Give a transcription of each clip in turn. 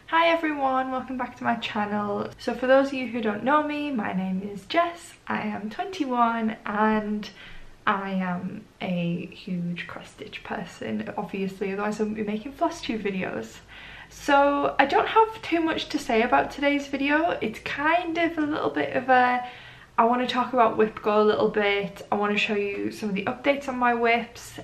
Hi everyone, welcome back to my channel. So for those of you who don't know me, my name is Jess, I am 21 and I am a huge cross stitch person, obviously, otherwise I wouldn't be making Flosstube videos. So I don't have too much to say about today's video. It's kind of a little bit of a, I want to talk about WIPGO a little bit, I want to show you some of the updates on my WIPs.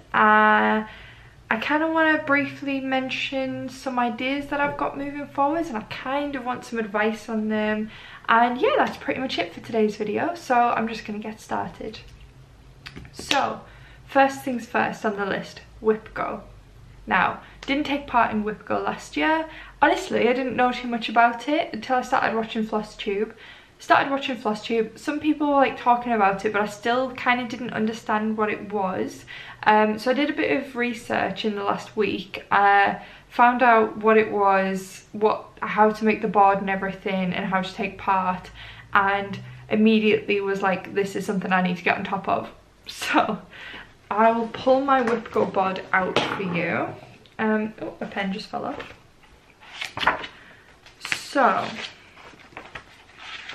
I kind of want to briefly mention some ideas that I've got moving forwards, and I kind of want some advice on them. And yeah, that's pretty much it for today's video, so I'm just going to get started. So first things first on the list, WIPGO. Now, didn't take part in WIPGO last year. Honestly, I didn't know too much about it until I started watching Flosstube. Some people were like talking about it, but I still kind of didn't understand what it was. So I did a bit of research in the last week. Found out what it was, how to make the board and everything, and how to take part, and immediately was like, this is something I need to get on top of. So I will pull my WIPGO board out for you. Oh, my pen just fell off. So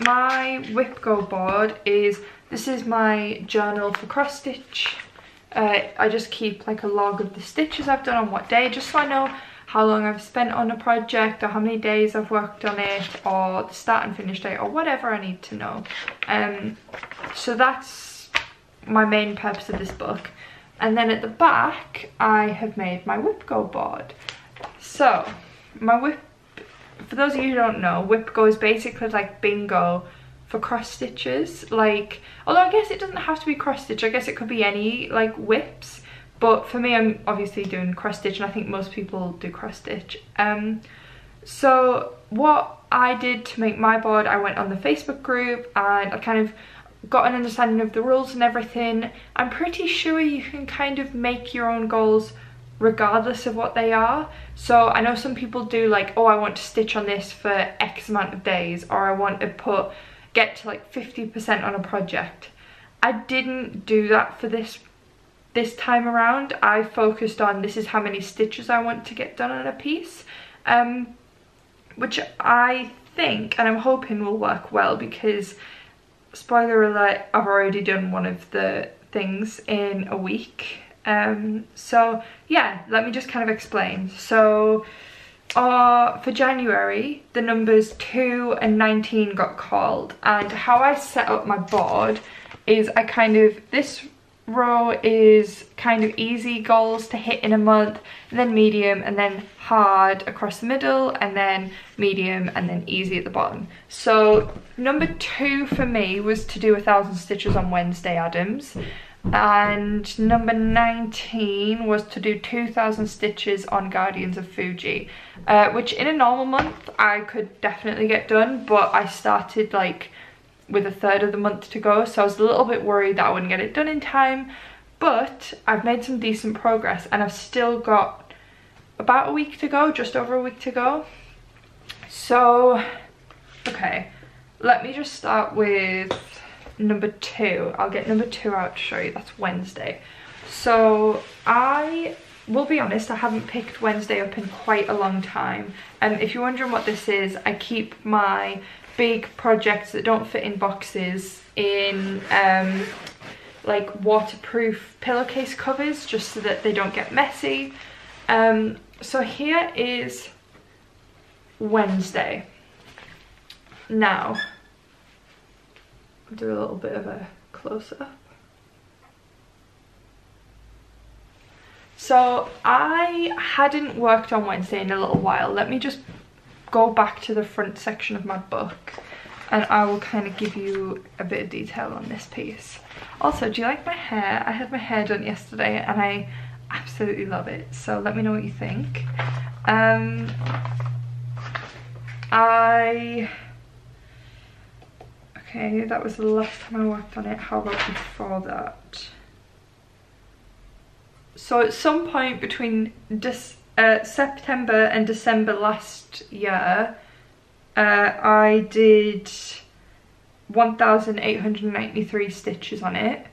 my WIPGO board this is my journal for cross stitch. I just keep like a log of the stitches I've done on what day, just so I know how long I've spent on a project, or how many days I've worked on it, or the start and finish date, or whatever I need to know. So that's my main purpose of this book. And then at the back I have made my WIPGO board. So my WIP, for those of you who don't know, WIPGO is basically like bingo for cross stitches. Like, although I guess it doesn't have to be cross stitch, I guess it could be any like WIPs, but for me I'm obviously doing cross stitch, and I think most people do cross stitch. So what I did to make my board, I went on the Facebook group and I kind of got an understanding of the rules and everything. I'm pretty sure you can kind of make your own goals regardless of what they are. So I know some people do like, oh, I want to stitch on this for X amount of days, or I want to get to like 50% on a project. I didn't do that for this time around. I focused on, this is how many stitches I want to get done on a piece, which I think and I'm hoping will work well, because spoiler alert, I've already done one of the things in a week. So yeah, let me just kind of explain. So for January, the numbers 2 and 19 got called, and how I set up my board is this row is kind of easy goals to hit in a month, and then medium, and then hard across the middle, and then medium, and then easy at the bottom. So number 2 for me was to do 1,000 stitches on Wednesday Addams, and number 19 was to do 2,000 stitches on Guardians of Fuji, which in a normal month I could definitely get done, but I started like with a third of the month to go, so I was a little bit worried that I wouldn't get it done in time. But I've made some decent progress, and I've still got about a week to go, just over a week to go. So okay, let me just start with number 2. I'll get number 2 out to show you. That's Wednesday. So I will be honest, I haven't picked Wednesday up in quite a long time. If you're wondering what this is, I keep my big projects that don't fit in boxes in like waterproof pillowcase covers, just so that they don't get messy. So here is Wednesday. Now I'll do a little bit of a close-up. So I hadn't worked on Wednesday in a little while. Let me just go back to the front section of my book, and I will kind of give you a bit of detail on this piece. Also, do you like my hair? I had my hair done yesterday and I absolutely love it, so let me know what you think. Okay, that was the last time I worked on it. How about before that? So at some point between September and December last year, I did 1,893 stitches on it,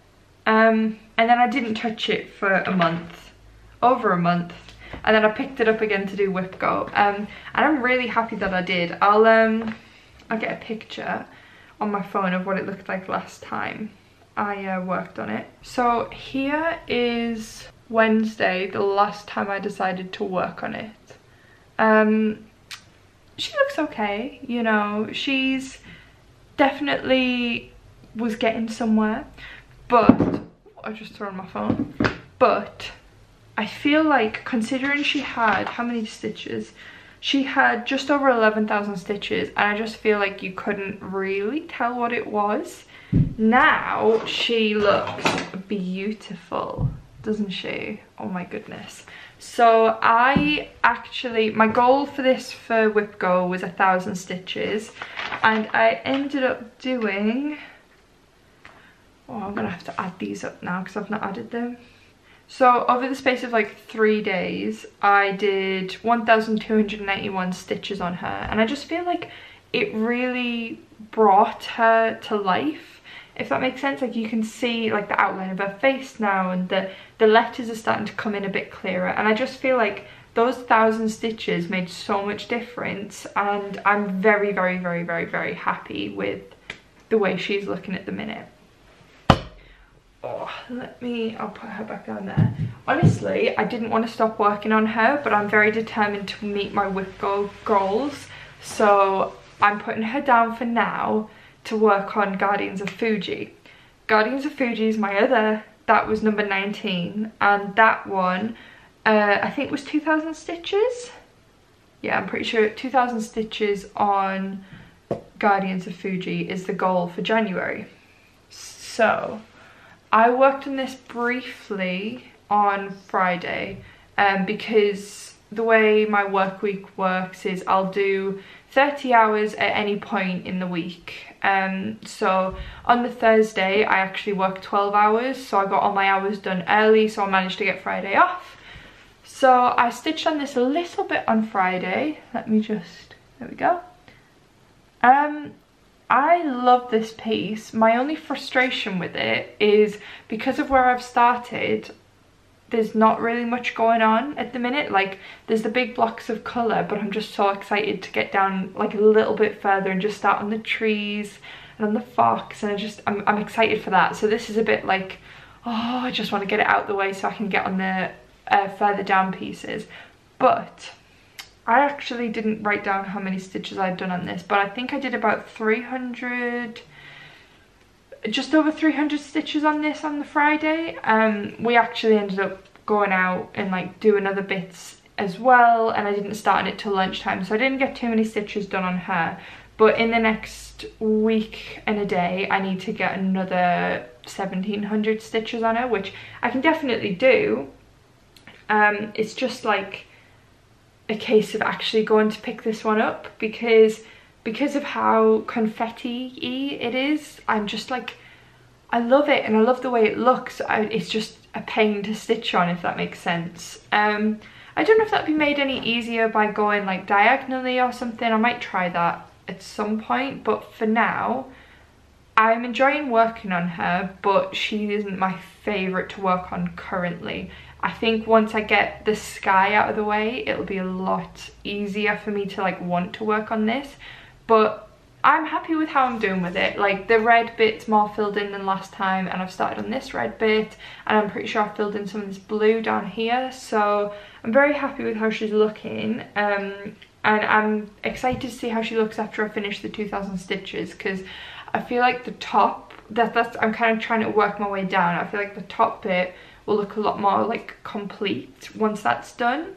and then I didn't touch it for a month, over a month, and then I picked it up again to do WIPGO, and I'm really happy that I did. I'll get a picture on my phone of what it looked like last time I worked on it. So here is Wednesday, the last time I decided to work on it. She looks okay, you know, she's definitely was getting somewhere, but I just threw on my phone. But I feel like, considering she had, how many stitches? She had just over 11,000 stitches, and I just feel like you couldn't really tell what it was. Now she looks beautiful, doesn't she? Oh my goodness. So I actually, my goal for this for WIPGO was 1,000 stitches, and I ended up doing, oh, I'm gonna have to add these up now because I've not added them. So over the space of like 3 days, I did 1,291 stitches on her, and I just feel like it really brought her to life, if that makes sense. Like, you can see like the outline of her face now, and the letters are starting to come in a bit clearer, and I just feel like those 1,000 stitches made so much difference, and I'm very, very, very, very, very happy with the way she's looking at the minute. Oh, I'll put her back down there. Honestly, I didn't want to stop working on her, but I'm very determined to meet my WIPGO goals. So I'm putting her down for now to work on Guardians of Fuji. Guardians of Fuji is my other, that was number 19. And that one, I think was 2,000 stitches. Yeah, I'm pretty sure 2,000 stitches on Guardians of Fuji is the goal for January. So I worked on this briefly on Friday, because the way my work week works is I'll do 30 hours at any point in the week. So on the Thursday I actually worked 12 hours, so I got all my hours done early, so I managed to get Friday off. So I stitched on this a little bit on Friday. Let me just, there we go. I love this piece. My only frustration with it is because of where I've started, there's not really much going on at the minute. Like, there's the big blocks of colour, but I'm just so excited to get down like a little bit further and just start on the trees and on the fox, and I'm excited for that. So this is a bit like, oh, I just want to get it out the way so I can get on the further down pieces. But I actually didn't write down how many stitches I'd done on this, but I think I did about 300, just over 300 stitches on this on the Friday. We actually ended up going out and like doing other bits as well, and I didn't start on it till lunchtime, so I didn't get too many stitches done on her. But in the next week and a day, I need to get another 1,700 stitches on her, which I can definitely do. It's just like a case of actually going to pick this one up, because of how confetti-y it is. I'm just like, I love it, and I love the way it looks. It's just a pain to stitch on, if that makes sense. I don't know if that'd be made any easier by going like diagonally or something. I might try that at some point, but for now I'm enjoying working on her, but she isn't my favourite to work on currently. I think once I get the sky out of the way, it'll be a lot easier for me to like want to work on this. But I'm happy with how I'm doing with it. Like, the red bit's more filled in than last time, and I've started on this red bit, and I'm pretty sure I've filled in some of this blue down here. So I'm very happy with how she's looking, and I'm excited to see how she looks after I finish the 2,000 stitches, because I feel like the top, I'm kind of trying to work my way down. I feel like the top bit will look a lot more like complete once that's done.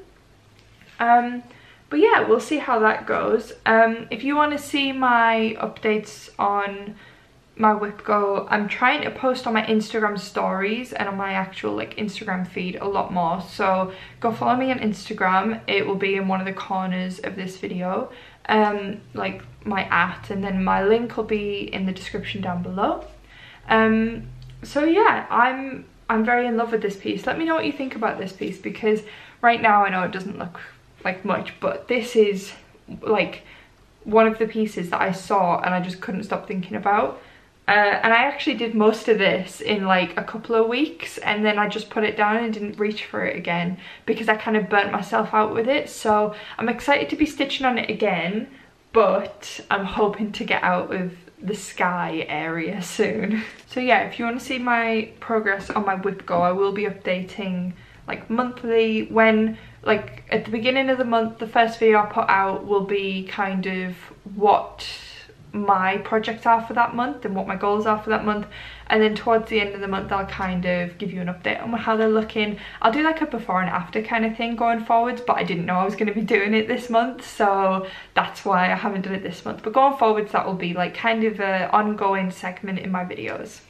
But yeah, we'll see how that goes. If you want to see my updates on my WIPGO, I'm trying to post on my Instagram stories and on my actual like Instagram feed a lot more, so go follow me on Instagram. It will be in one of the corners of this video, like my @ and then my link will be in the description down below. So yeah, I'm very in love with this piece. Let me know what you think about this piece, because right now I know it doesn't look like much, but this is like one of the pieces that I saw and I just couldn't stop thinking about. And I actually did most of this in like a couple of weeks, and then I just put it down and didn't reach for it again because I kind of burnt myself out with it. So I'm excited to be stitching on it again, but I'm hoping to get out of the sky area soon. So yeah, if you want to see my progress on my WIPGO, I will be updating like monthly. When like at the beginning of the month, the first video I put out will be kind of what my projects are for that month and what my goals are for that month, and then towards the end of the month I'll kind of give you an update on how they're looking. I'll do like a before and after kind of thing going forwards, but I didn't know I was going to be doing it this month, so that's why I haven't done it this month. But going forwards, that will be like kind of an ongoing segment in my videos.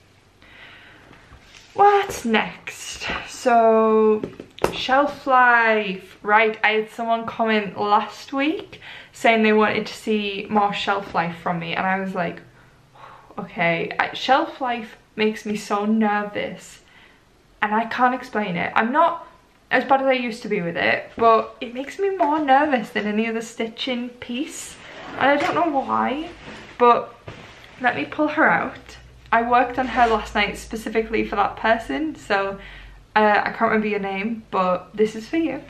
What's next? So shelf life, right? I had someone comment last week saying they wanted to see more shelf life from me, and I was like, okay, shelf life makes me so nervous and I can't explain it. I'm not as bad as I used to be with it, but it makes me more nervous than any other stitching piece, and I don't know why. But let me pull her out. I worked on her last night specifically for that person, so I can't remember your name, but this is for you.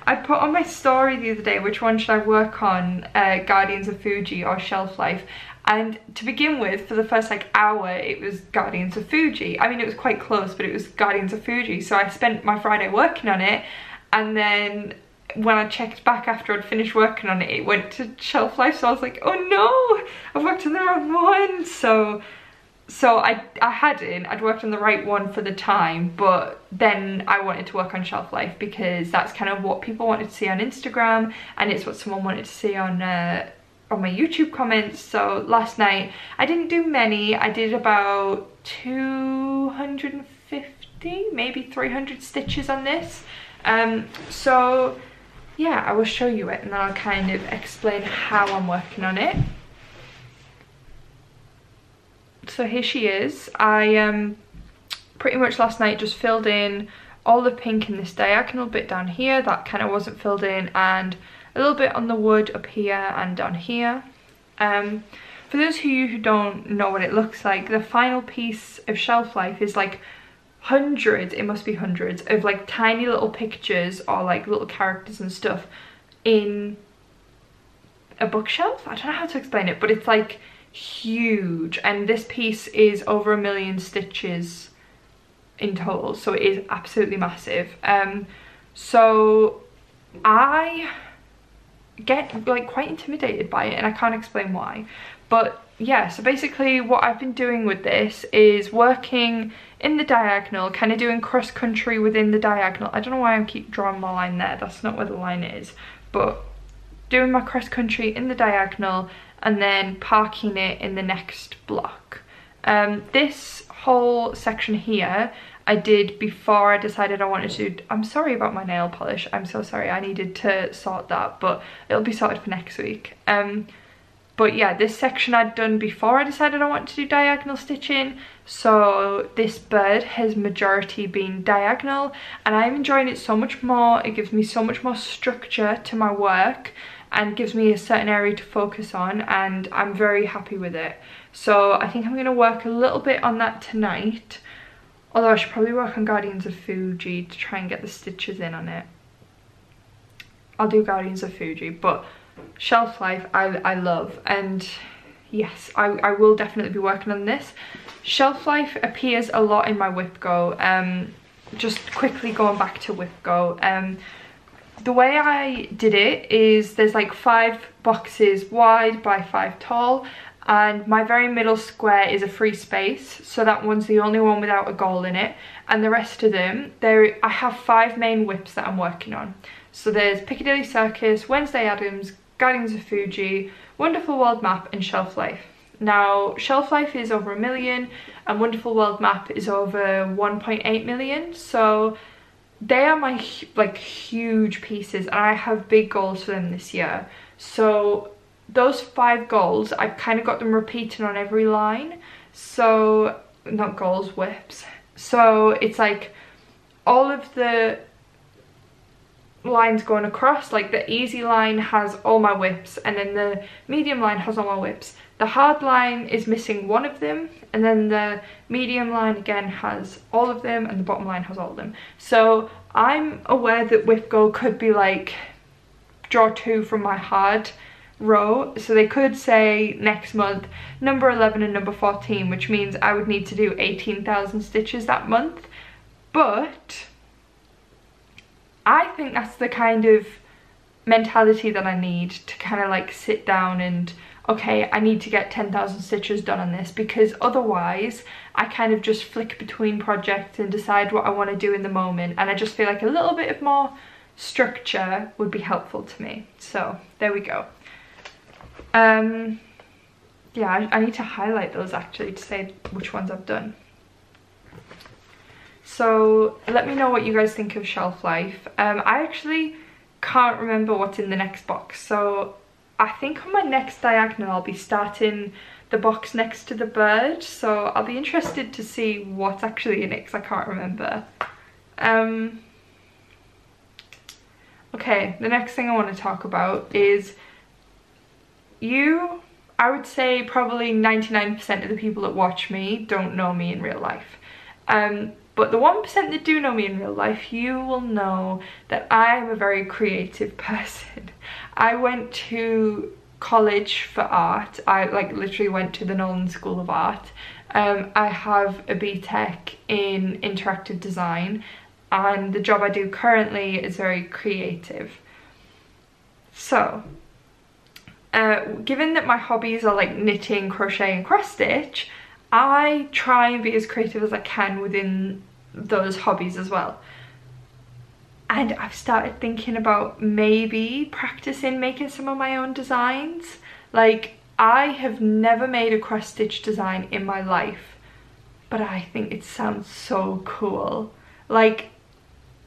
I put on my story the other day, which one should I work on, Guardians of Fuji or Shelf Life? And to begin with, for the first like hour, it was Guardians of Fuji. I mean, it was quite close, but it was Guardians of Fuji. So I spent my Friday working on it, and then when I checked back after I'd finished working on it, it went to Shelf Life. So I was like, oh no, I've worked on the wrong one. So I'd worked on the right one for the time, but then I wanted to work on Shelf Life because that's kind of what people wanted to see on Instagram, and it's what someone wanted to see on my YouTube comments. So last night I didn't do many. I did about 250, maybe 300 stitches on this. So yeah, I will show you it and then I'll kind of explain how I'm working on it. So here she is. I pretty much last night just filled in all the pink in this diagonal bit down here that kind of wasn't filled in, and a little bit on the wood up here and down here. For those of you who don't know what it looks like, the final piece of Shelf Life is like hundreds, it must be hundreds, of like tiny little pictures or like little characters and stuff in a bookshelf. I don't know how to explain it, but it's like huge, and this piece is over 1 million stitches in total, so it is absolutely massive. So I get like quite intimidated by it, and I can't explain why. But yeah, so basically what I've been doing with this is working in the diagonal, kind of doing cross country within the diagonal. I don't know why I keep drawing my line there, that's not where the line is, but doing my cross country in the diagonal and then parking it in the next block. This whole section here I did before I decided I wanted to. I'm sorry about my nail polish, I'm so sorry, I needed to sort that, but it'll be sorted for next week. But yeah, this section I'd done before I decided I wanted to do diagonal stitching, so this bird has majority been diagonal, and I'm enjoying it so much more. It gives me so much more structure to my work and gives me a certain area to focus on, and I'm very happy with it. So I think I'm going to work a little bit on that tonight, although I should probably work on Guardians of Fuji to try and get the stitches in on it. I'll do Guardians of Fuji, but Shelf Life I love, and yes, I will definitely be working on this. Shelf Life appears a lot in my WIPGO. Just quickly going back to WIPGO, the way I did it is there's like 5 boxes wide by 5 tall, and my very middle square is a free space, so that one's the only one without a goal in it, and the rest of them, I have 5 main WIPs that I'm working on. So there's Piccadilly Circus, Wednesday Addams, Guardians of Fuji, Wonderful World Map and Shelf Life. Now Shelf Life is over 1 million and Wonderful World Map is over 1.8 million, so they are my like huge pieces, and I have big goals for them this year. So those 5 goals, I've kind of got them repeating on every line. So not goals, WIPs. So it's like all of the lines going across, like the easy line has all my WIPs, and then the medium line has all my WIPs. the hard line is missing one of them, and then the medium line again has all of them, and the bottom line has all of them. So I'm aware that WIPGO could be like, draw 2 from my hard row, so they could say next month number 11 and number 14, which means I would need to do 18,000 stitches that month. But I think that's the kind of mentality that I need to kind of like sit down and, okay, I need to get 10,000 stitches done on this, because otherwise I kind of just flick between projects and decide what I want to do in the moment, and I just feel like a little bit of more structure would be helpful to me. So there we go. Yeah, I need to highlight those actually to say which ones I've done. So let me know what you guys think of shelf life. I actually can't remember what's in the next box, so I think on my next diagonal I'll be starting the box next to the bird, so I'll be interested to see what's actually in it because I can't remember. Okay, the next thing I want to talk about is I would say probably 99% of the people that watch me don't know me in real life. But the 1% that do know me in real life, you will know that I am a very creative person. I went to college for art. I like literally went to the Nolan School of Art. I have a BTEC in interactive design, and the job I do currently is very creative. So given that my hobbies are like knitting, crochet and cross stitch, I try and be as creative as I can within those hobbies as well. And I've started thinking about maybe practicing making some of my own designs. Like, I have never made a cross stitch design in my life, but I think it sounds so cool. Like,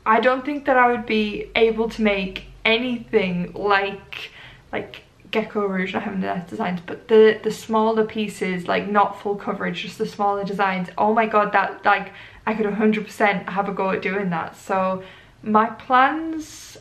I don't think that I would be able to make anything like Geckorouge. I haven't done designs, but the smaller pieces, like not full coverage, just the smaller designs. Oh my god, that like I could 100% have a go at doing that. So my plans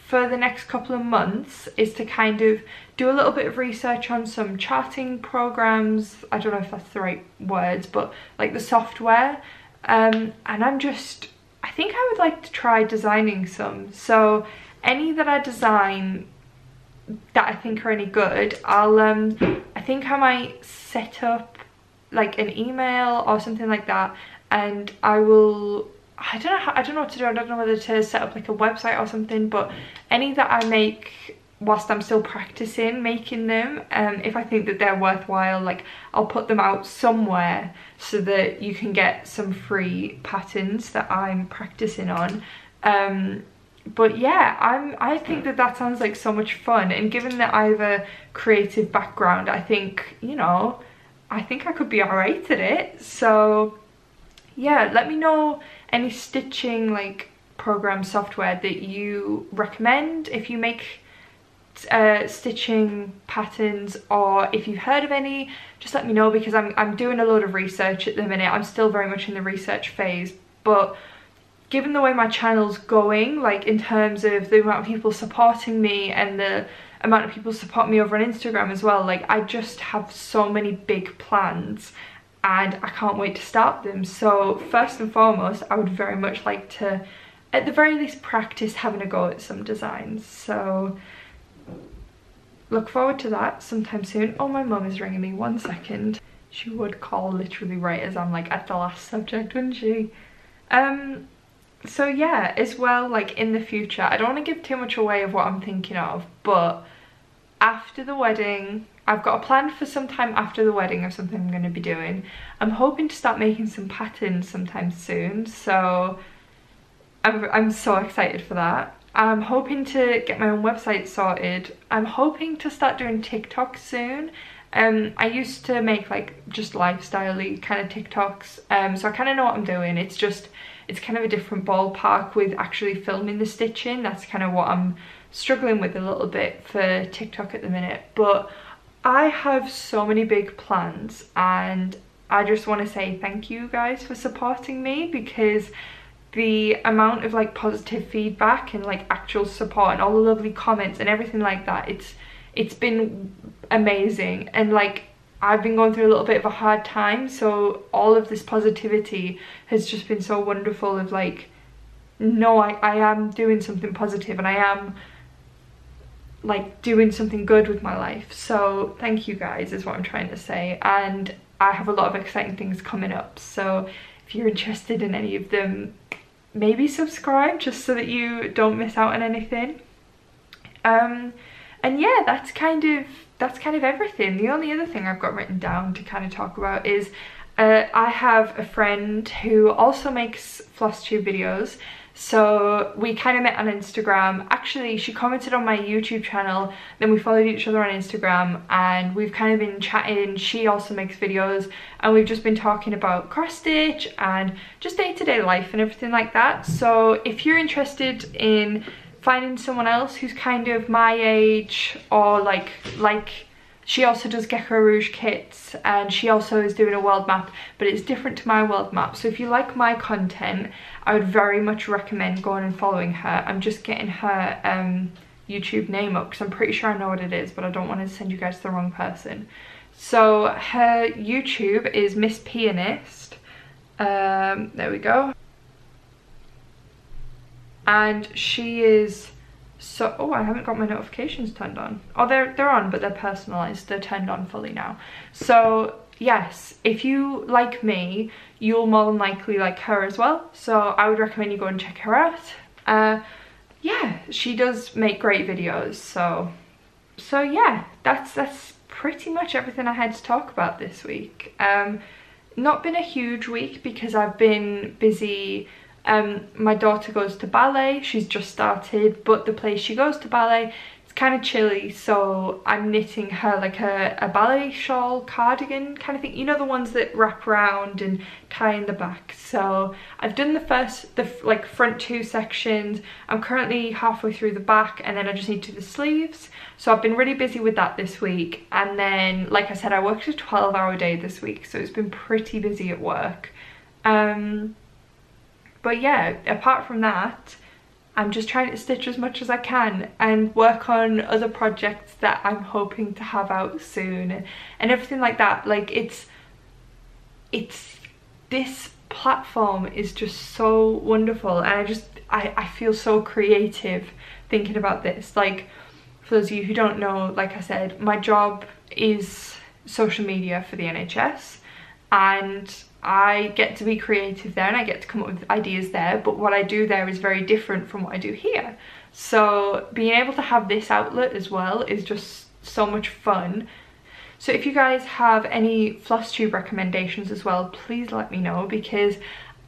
for the next couple of months is to kind of do a little bit of research on some charting programs. I don't know if that's the right words, but like the software. And I think I would like to try designing some. So any that I design that I think are any good, I think I might set up like an email or something like that, and I don't know what to do. I don't know whether to set up like a website or something, but any that I make whilst I'm still practicing making them, if I think that they're worthwhile, like I'll put them out somewhere so that you can get some free patterns that I'm practicing on. But yeah, I think that sounds like so much fun, and given that I have a creative background, I think, you know, I think I could be alright at it. So yeah, let me know any stitching like program software that you recommend if you make stitching patterns, or if you've heard of any, just let me know, because I'm doing a lot of research at the minute. I'm still very much in the research phase, but given the way my channel's going, like in terms of the amount of people supporting me and the amount of people support me over on Instagram as well, like I just have so many big plans and I can't wait to start them. So first and foremost, I would very much like to, at the very least, practice having a go at some designs. So look forward to that sometime soon. Oh, my mum is ringing me, 1 second. She would call literally right as I'm like at the last subject, wouldn't she? So yeah, as well, like in the future, I don't want to give too much away of what I'm thinking of, but after the wedding, I've got a plan for some time after the wedding of something I'm going to be doing. I'm hoping to start making some patterns sometime soon, so I'm so excited for that. I'm hoping to get my own website sorted. I'm hoping to start doing TikTok soon. I used to make like just lifestyle-y kind of TikToks, so I kind of know what I'm doing. It's kind of a different ballpark with actually filming the stitching. That's kind of what I'm struggling with a little bit for TikTok at the minute. But I have so many big plans, and I just want to say thank you guys for supporting me, because the amount of like positive feedback and like actual support and all the lovely comments and everything like that, it's been amazing. And like I've been going through a little bit of a hard time, so all of this positivity has just been so wonderful of like, no, I am doing something positive and I am like doing something good with my life. So thank you guys is what I'm trying to say, and I have a lot of exciting things coming up, so if you're interested in any of them, maybe subscribe just so that you don't miss out on anything. And yeah, that's kind of everything. The only other thing I've got written down to kind of talk about is I have a friend who also makes Flosstube videos. So we kind of met on Instagram. Actually, she commented on my YouTube channel, then we followed each other on Instagram, and we've kind of been chatting. She also makes videos, and we've just been talking about cross stitch and just day-to-day life and everything like that. So if you're interested in finding someone else who's kind of my age, or like she also does Geckorouge kits, and she also is doing a world map, but it's different to my world map. So if you like my content, I would very much recommend going and following her. I'm just getting her YouTube name up because I'm pretty sure I know what it is, but I don't want to send you guys to the wrong person. So her YouTube is Miss Pianist. There we go. And she is so, oh, I haven't got my notifications turned on. Oh, they're on, but they're personalized. They're turned on fully now. So yes, if you like me, you'll more than likely like her as well. So I would recommend you go and check her out. Yeah, she does make great videos. So yeah, that's pretty much everything I had to talk about this week. Not been a huge week because I've been busy. My daughter goes to ballet. She's just started, but the place she goes to ballet, it's kind of chilly, so I'm knitting her like a ballet shawl cardigan kind of thing, you know, the ones that wrap around and tie in the back. So I've done the like front two sections. I'm currently halfway through the back, and then I just need to do the sleeves. So I've been really busy with that this week, and then like I said, I worked a 12-hour day this week, so it's been pretty busy at work. But yeah, apart from that, I'm just trying to stitch as much as I can and work on other projects that I'm hoping to have out soon and everything like that. Like it's this platform is just so wonderful, and I feel so creative thinking about this. Like, for those of you who don't know, like I said, my job is social media for the NHS, and I get to be creative there and I get to come up with ideas there, but what I do there is very different from what I do here. So being able to have this outlet as well is just so much fun. So if you guys have any Flosstube recommendations as well, please let me know, because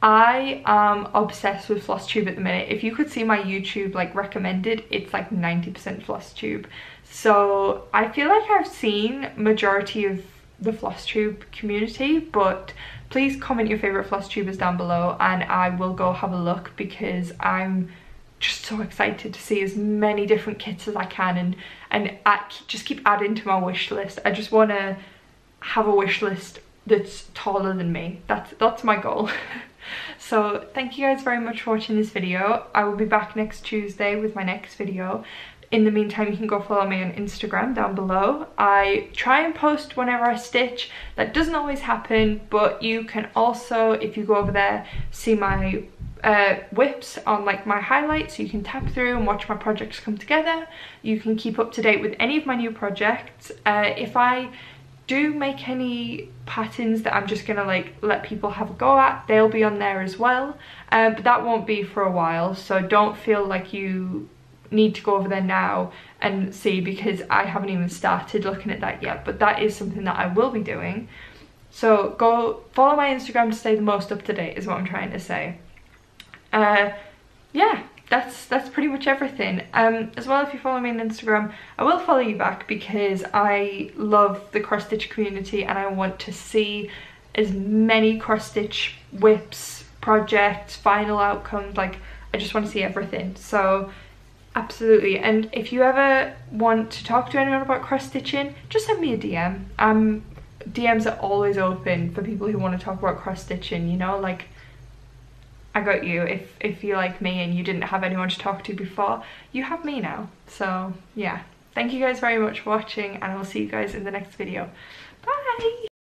I am obsessed with Flosstube at the minute. If you could see my YouTube like recommended, it's like 90% Flosstube. So I feel like I've seen majority of the Flosstube community, but please comment your favorite Flosstubers down below and I will go have a look, because I'm just so excited to see as many different kits as I can and just keep adding to my wish list. I just want to have a wish list that's taller than me. That's my goal. So thank you guys very much for watching this video. I will be back next Tuesday with my next video. In the meantime, you can go follow me on Instagram down below. I try and post whenever I stitch. That doesn't always happen, but you can also, if you go over there, see my WIPs on like my highlights. So you can tap through and watch my projects come together. You can keep up to date with any of my new projects. If I do make any patterns that I'm just gonna like let people have a go at, they'll be on there as well. But that won't be for a while, so don't feel like you need to go over there now and see, because I haven't even started looking at that yet, but that is something that I will be doing. So go follow my Instagram to stay the most up to date is what I'm trying to say. Yeah, that's pretty much everything. As well, if you follow me on Instagram, I will follow you back, because I love the cross stitch community and I want to see as many cross stitch WIPs, projects, final outcomes. Like, I just want to see everything. So absolutely. And if you ever want to talk to anyone about cross stitching, just send me a DM. DMs are always open for people who want to talk about cross stitching, you know, like I got you. If you like me and you didn't have anyone to talk to before, you have me now. So yeah, thank you guys very much for watching, and I will see you guys in the next video. Bye. Bye.